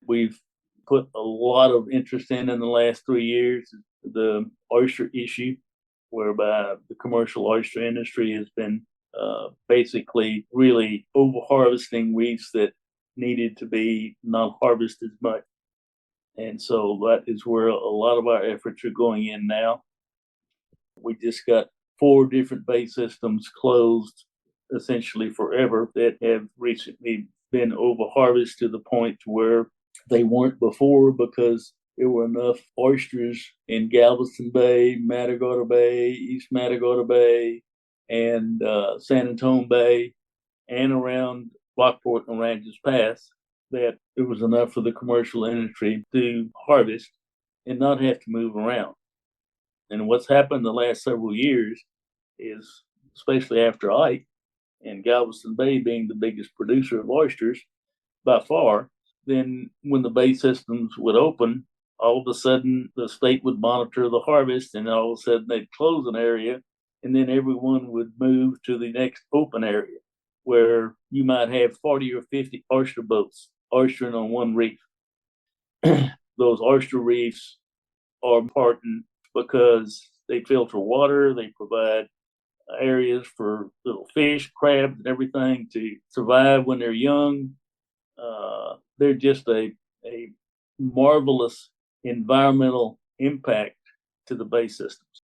we've put a lot of interest in the last 3 years, the oyster issue, whereby the commercial oyster industry has been basically really overharvesting reefs that needed to be not harvested as much. And so that is where a lot of our efforts are going in now. We just got 4 different bay systems closed essentially forever that have recently been overharvested to the point where they weren't before, because there were enough oysters in Galveston Bay, Matagorda Bay, East Matagorda Bay, and San Antonio Bay, and around Rockport and Aransas Pass, that it was enough for the commercial industry to harvest and not have to move around. And what's happened the last several years is, especially after Ike and Galveston Bay being the biggest producer of oysters by far, then when the bay systems would open, all of a sudden the state would monitor the harvest, and all of a sudden they'd close an area, and then everyone would move to the next open area where you might have 40 or 50 oyster boats oystering on one reef. Those oyster reefs are important because they filter water, they provide areas for little fish, crabs, and everything to survive when they're young. They're just a marvelous environmental impact to the bay systems.